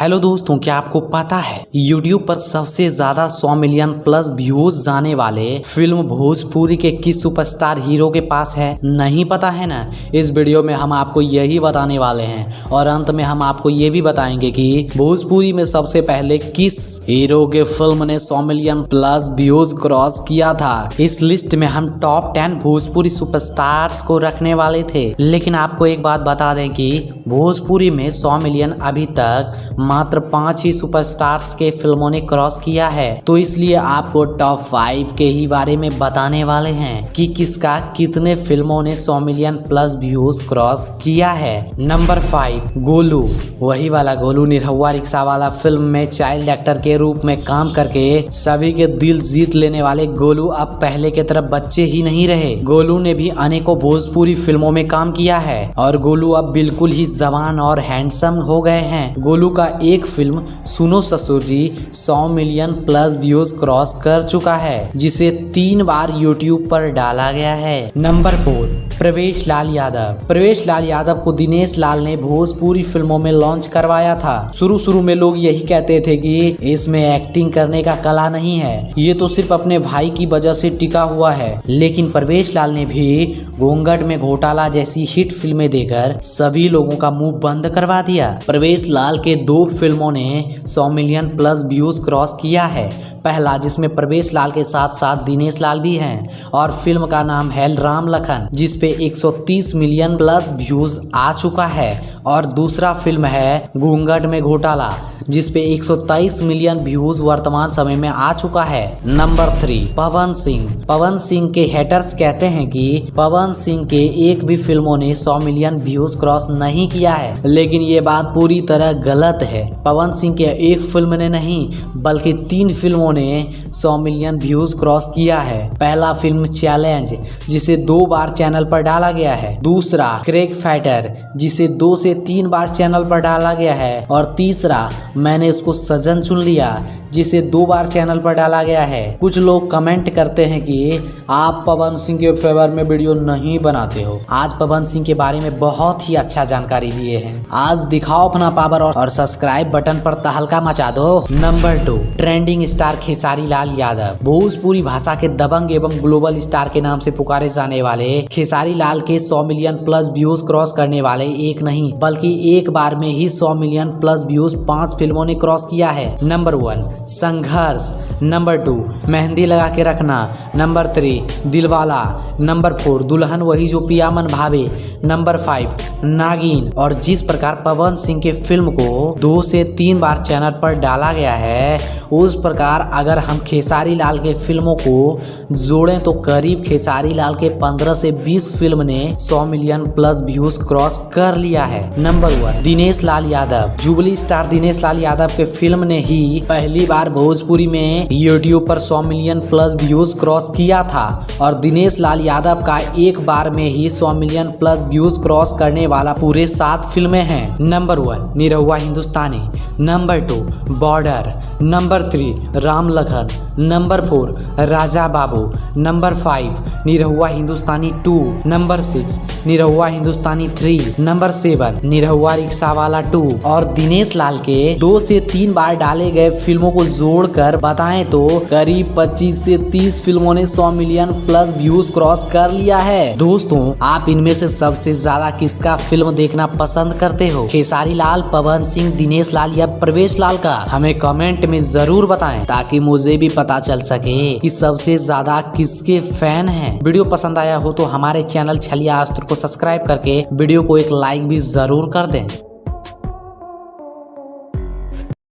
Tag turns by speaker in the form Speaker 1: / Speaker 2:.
Speaker 1: Hello दोस्तों, क्या आपको पता है YouTube पर सबसे ज्यादा 100 मिलियन प्लस व्यूज जाने वाले फिल्म भोजपुरी के किस सुपरस्टार हीरो के पास है? नहीं पता है ना? इस वीडियो में हम आपको यही बताने वाले हैं और अंत में हम आपको ये भी बताएंगे कि भोजपुरी में सबसे पहले किस हीरो के फिल्म ने 100 मिलियन प्लस व्यूज क्रॉस किया था। इस लिस्ट में हम टॉप 10 भोजपुरी सुपरस्टार्स को रखने वाले थे, लेकिन आपको एक बात बता दें कि भोजपुरी में 100 मिलियन अभी तक मात्र 5 ही सुपरस्टार्स के फिल्मों ने क्रॉस किया है। तो इसलिए आपको टॉप 5 के ही बारे में बताने वाले हैं कि किसका कितने फिल्मों ने 100 मिलियन प्लस व्यूज क्रॉस किया है। नंबर 5, गोलू। वही वाला गोलू, निरहुआ रिक्शा वाला फिल्म में चाइल्ड एक्टर के रूप में काम करके सभी के दिल जीत लेने वाले गोलू अब पहले के तरफ बच्चे ही नहीं रहे। गोलू ने भी अनेकों भोजपुरी फिल्मों में काम किया है और गोलू अब बिल्कुल ही जवान और हैंडसम हो गए हैं। गोलू का एक फिल्म सुनो ससुर जी 100 मिलियन प्लस व्यूज क्रॉस कर चुका है, जिसे 3 बार YouTube पर डाला गया है। नंबर 4, प्रवेश लाल यादव। प्रवेश लाल यादव को दिनेश लाल ने भोजपुरी फिल्मों में लॉन्च करवाया था। शुरू में लोग यही कहते थे कि इसमें एक्टिंग करने का कला नहीं है, ये तो सिर्फ अपने भाई की वजह से टिका हुआ है। लेकिन प्रवेश लाल ने भी घूंघट में घोटाला जैसी हिट फिल्में देकर सभी लोगों का मुंह बंद करवा दिया। प्रवेश लाल के 2 फिल्मों ने 100 मिलियन प्लस व्यूज क्रॉस किया है। पहला, जिसमें प्रवेश लाल के साथ साथ दिनेश लाल भी हैं, और फिल्म का नाम है राम लखन, जिस पे 130 मिलियन प्लस व्यूज आ चुका है। और दूसरा फिल्म है घूंघट में घोटाला, जिस पे 123 मिलियन व्यूज वर्तमान समय में आ चुका है। नंबर 3, पवन सिंह। पवन सिंह के हेटर्स कहते हैं कि पवन सिंह के एक भी फिल्मों ने 100 मिलियन व्यूज क्रॉस नहीं किया है, लेकिन ये बात पूरी तरह गलत है। पवन सिंह के एक फिल्म ने नहीं बल्कि 3 फिल्मों ने 100 मिलियन व्यूज क्रॉस किया है। पहला फिल्म चैलेंज, जिसे 2 बार चैनल पर डाला गया है। दूसरा क्रेक फाइटर, जिसे 2 से 3 बार चैनल पर डाला गया है। और तीसरा मैंने उसको सजन चुन लिया, जिसे 2 बार चैनल पर डाला गया है। कुछ लोग कमेंट करते हैं कि आप पवन सिंह के फेवर में वीडियो नहीं बनाते हो। आज पवन सिंह के बारे में बहुत ही अच्छा जानकारी दिए हैं। आज दिखाओ अपना पावर और सब्सक्राइब बटन पर तहलका मचा दो। Number 2, trending star Khesari Lal Yadav. Bhojpuri भाषा के दबंग एवं ग्लोबल स्टार के नाम से पुकारे जाने वाले खेसारी लाल के 100 मिलियन प्लस व्यूज क्रॉस करने वाले एक नहीं बल्कि एक बार में ही 100 मिलियन प्लस व्यूज 5 फिल्मों ने क्रॉस किया है। नंबर 1, संघर्ष। नंबर 2, मेहंदी लगा के रखना। नंबर 3, दिलवाला। नंबर 4, दुल्हन वही जो पिया मन भावे। नंबर 5, नागिन। और जिस प्रकार पवन सिंह के फिल्म को 2 से 3 बार चैनल पर डाला गया है, उस प्रकार अगर हम खेसारी लाल के फिल्मों को जोड़ें तो करीब खेसारी लाल के 15 से 20 फिल्म ने 100 मिलियन प्लस व्यूज क्रॉस कर लिया है। Number 1, Dinesh Lal Yadav. Jubilee star Dinesh Lal Yadav के फिल्म ने ही पहली बार भोजपुरी में YouTube पर 100 मिलियन प्लस व्यूज क्रॉस किया था और दिनेश लाल यादव का एक बार में ही 100 मिलियन प्लस व्यूज क्रॉस करने वाला पूरे 7 फिल्में हैं। Number 1, Nirahua Hindustani. Number 2, Border. Number 3, Ram Lakhan. Number 4, Raja Babu. Number 5, Nirahua Hindustani 2। Number 6, Nirahua Hindustani 3। Number 7, Nirahua रिक्शा वाला 2। और दिनेश लाल के 2 से 3 बार डाले गए फिल्मों को जोड़कर बताएं तो करीब 25 से 30 फिल्मों ने 100 मिलियन प्लस व्यूज क्रॉस कर लिया है। दोस्तों, आप इनमें से सबसे ज्यादा किसका फिल्म देखना पसंद करते हो? खेसारी लाल, पवन सिंह, दिनेश लाल या प्रवेश लाल का? हमें कमेंट में जरूर बताएं ताकि मुझे भी पता चल सके कि सबसे ज्यादा किसके फैन हैं। वीडियो पसंद आया हो तो हमारे चैनल छलिया अस्त्र को सब्सक्राइब करके वीडियो को एक लाइक भी जरूर कर दें।